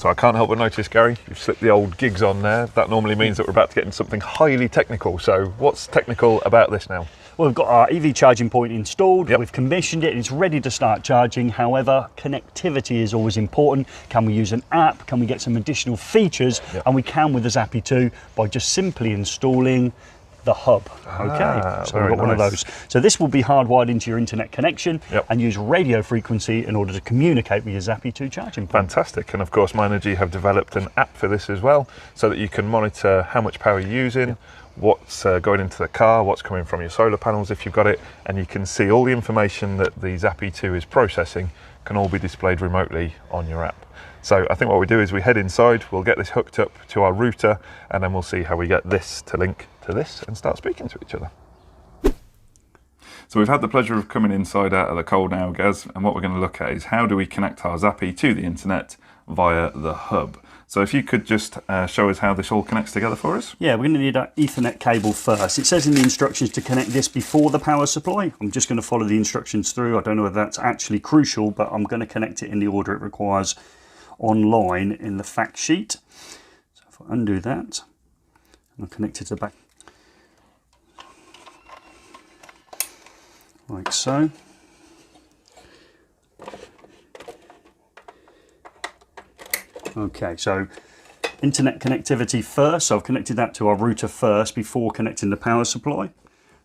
So I can't help but notice, Gary, you've slipped the old gigs on there. That normally means that we're about to get into something highly technical. So what's technical about this now? Well, we've got our EV charging point installed, Yep. We've commissioned it, and it's ready to start charging. However, connectivity is always important. Can we use an app? Can we get some additional features? Yep. And we can with the Zappi 2 by just simply installing the hub. Okay, so we've got one of those. So this will be hardwired into your internet connection and use radio frequency in order to communicate with your Zappi 2 charging point. Fantastic. And of course, Myenergy have developed an app for this as well, so that you can monitor how much power you're using, what's going into the car, what's coming from your solar panels if you've got it, and you can see all the information that the Zappi 2 is processing can all be displayed remotely on your app. So I think what we do is we head inside, we'll get this hooked up to our router, and then we'll see how we get this to link to this and start speaking to each other. So we've had the pleasure of coming inside out of the cold now, Gaz, and what we're going to look at is how do we connect our Zappi to the internet via the hub. So if you could just show us how this all connects together for us. Yeah, we're going to need an Ethernet cable first. It says in the instructions to connect this before the power supply. I'm just going to follow the instructions through. I don't know whether that's actually crucial, but I'm going to connect it in the order it requires online in the fact sheet. So if I undo that, I'll connect it to the back. Like so. Okay, so internet connectivity first. So I've connected that to our router first before connecting the power supply.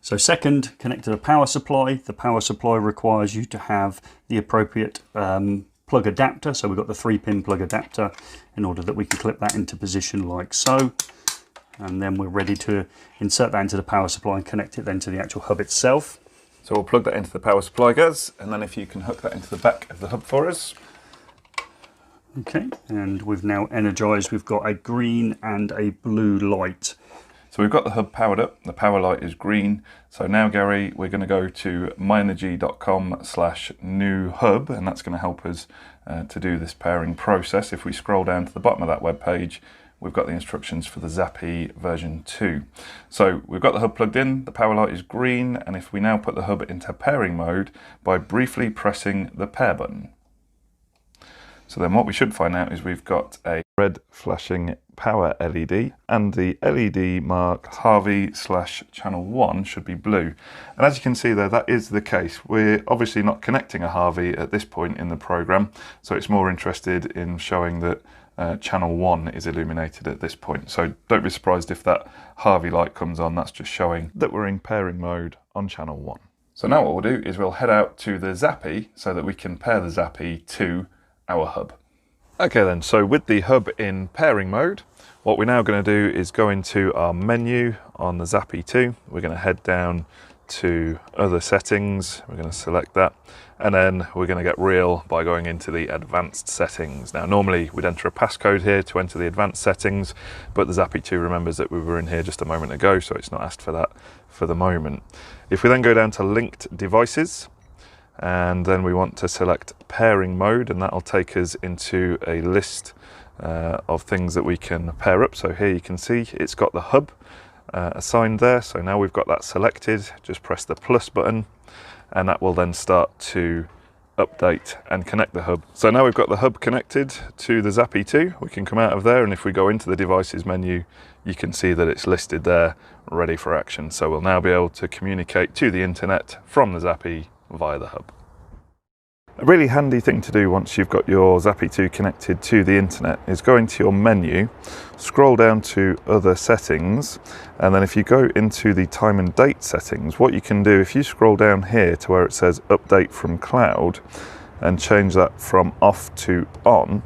So second, connect to the power supply. The power supply requires you to have the appropriate plug adapter. So we've got the 3-pin plug adapter in order that we can clip that into position like so. And then we're ready to insert that into the power supply and connect it then to the actual hub itself. So we'll plug that into the power supply, Gaz, and then if you can hook that into the back of the hub for us. Okay, and we've now energized. We've got a green and a blue light. So we've got the hub powered up, the power light is green. So now, Gary, we're going to go to myenergy.com/new hub, and that's going to help us to do this pairing process. If we scroll down to the bottom of that web page, we've got the instructions for the Zappi version 2. So we've got the hub plugged in, the power light is green, and if we now put the hub into pairing mode by briefly pressing the pair button. So then what we should find out is we've got a red flashing power LED, and the LED marked Harvey/channel 1 should be blue. And as you can see there, that is the case. We're obviously not connecting a Harvey at this point in the program, so it's more interested in showing that channel 1 is illuminated at this point. So don't be surprised if that Harvey light comes on. That's just showing that we're in pairing mode on channel 1. So now what we'll do is we'll head out to the Zappi so that we can pair the Zappi to our hub. Okay then, so with the hub in pairing mode, what we're now going to do is go into our menu on the Zappi 2. We're going to head down to other settings, we're going to select that, and then we're going to get real by going into the advanced settings. Now normally we'd enter a passcode here to enter the advanced settings, but the Zappi 2 remembers that we were in here just a moment ago, so it's not asked for that for the moment. If we then go down to linked devices, and then we want to select pairing mode, and that'll take us into a list of things that we can pair up. So here you can see it's got the hub assigned there. So now we've got that selected, just press the plus button and that will then start to update and connect the hub. So now we've got the hub connected to the Zappi 2. We can come out of there, and if we go into the devices menu, you can see that it's listed there, ready for action. So we'll now be able to communicate to the internet from the Zappi via the hub. A really handy thing to do once you've got your Zappi 2 connected to the internet is go into your menu, scroll down to other settings, and then if you go into the time and date settings, what you can do, if you scroll down here to where it says update from cloud and change that from off to on,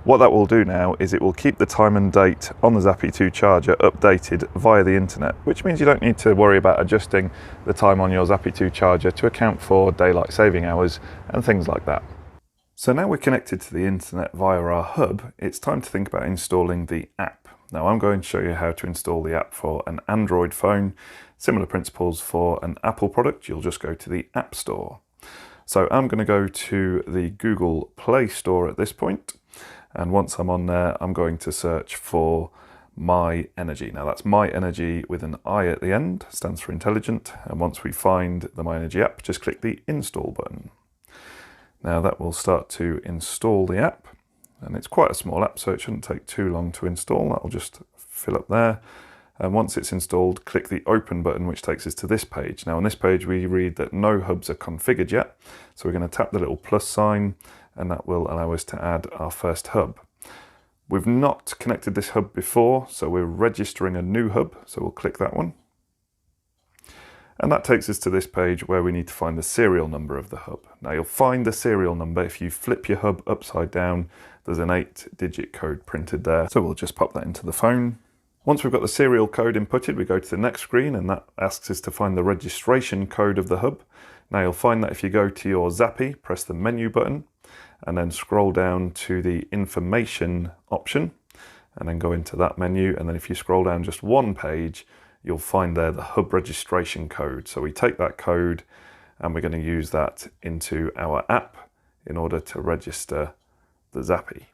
what that will do now is it will keep the time and date on the Zappi 2 charger updated via the internet, which means you don't need to worry about adjusting the time on your Zappi 2 charger to account for daylight saving hours and things like that. So now we're connected to the internet via our hub, it's time to think about installing the app. Now I'm going to show you how to install the app for an Android phone. Similar principles for an Apple product, you'll just go to the App Store. So I'm going to go to the Google Play Store at this point. And once I'm on there, I'm going to search for Myenergy. Now that's Myenergy with an I at the end, stands for intelligent. And once we find the Myenergy app, just click the install button. Now that will start to install the app. And it's quite a small app, so it shouldn't take too long to install. That'll just fill up there. And once it's installed, click the Open button, which takes us to this page. Now on this page, we read that no hubs are configured yet. So we're going to tap the little plus sign, and that will allow us to add our first hub. We've not connected this hub before, so we're registering a new hub. So we'll click that one. And that takes us to this page where we need to find the serial number of the hub. Now you'll find the serial number if you flip your hub upside down. There's an 8-digit code printed there. So we'll just pop that into the phone. Once we've got the serial code inputted, we go to the next screen, and that asks us to find the registration code of the hub. Now you'll find that if you go to your Zappi, press the menu button, and then scroll down to the information option, and then go into that menu. And then if you scroll down just one page, you'll find there the hub registration code. So we take that code and we're going to use that into our app in order to register the Zappi.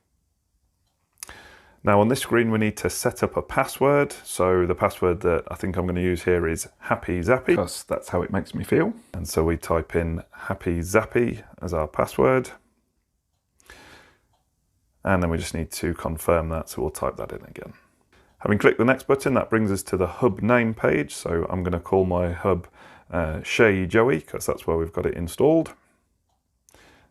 Now on this screen, we need to set up a password. So the password that I think I'm going to use here is Happy Zappi, because that's how it makes me feel. And so we type in Happy Zappi as our password. And then we just need to confirm that. So we'll type that in again. Having clicked the next button, that brings us to the hub name page. So I'm going to call my hub Shay Joey, because that's where we've got it installed.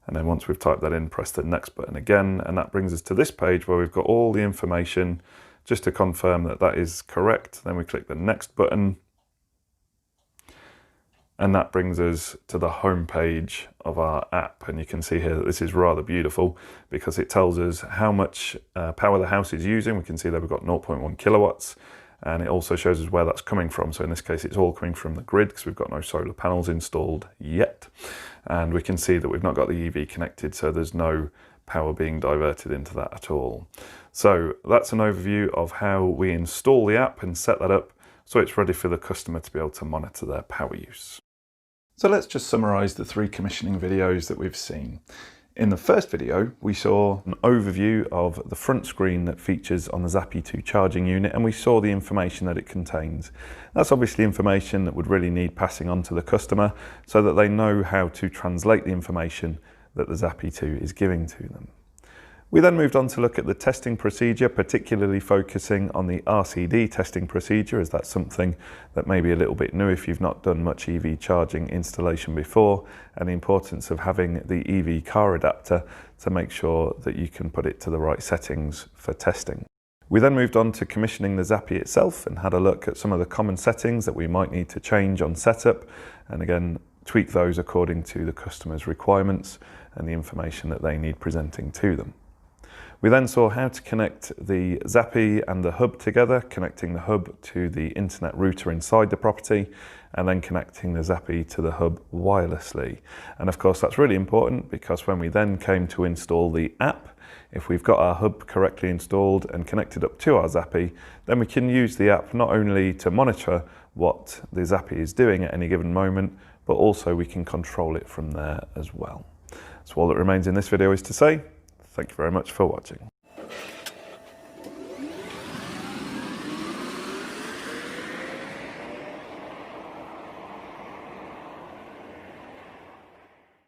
And then once we've typed that in, press the next button again. And that brings us to this page where we've got all the information just to confirm that that is correct. Then we click the next button. And that brings us to the home page of our app. And you can see here that this is rather beautiful because it tells us how much power the house is using. We can see that we've got 0.1 kilowatts. And it also shows us where that's coming from. So in this case, it's all coming from the grid because we've got no solar panels installed yet. And we can see that we've not got the EV connected, so there's no power being diverted into that at all. So that's an overview of how we install the app and set that up so it's ready for the customer to be able to monitor their power use. So let's just summarize the 3 commissioning videos that we've seen. In the first video, we saw an overview of the front screen that features on the Zappi 2 charging unit, and we saw the information that it contains. That's obviously information that would really need passing on to the customer so that they know how to translate the information that the Zappi 2 is giving to them. We then moved on to look at the testing procedure, particularly focusing on the RCD testing procedure, as that's something that may be a little bit new if you've not done much EV charging installation before, and the importance of having the EV car adapter to make sure that you can put it to the right settings for testing. We then moved on to commissioning the Zappi itself and had a look at some of the common settings that we might need to change on setup, and again, tweak those according to the customer's requirements and the information that they need presenting to them. We then saw how to connect the Zappi and the hub together, connecting the hub to the internet router inside the property, and then connecting the Zappi to the hub wirelessly. And of course, that's really important because when we then came to install the app, if we've got our hub correctly installed and connected up to our Zappi, then we can use the app not only to monitor what the Zappi is doing at any given moment, but also we can control it from there as well. So all that remains in this video is to say, thank you very much for watching.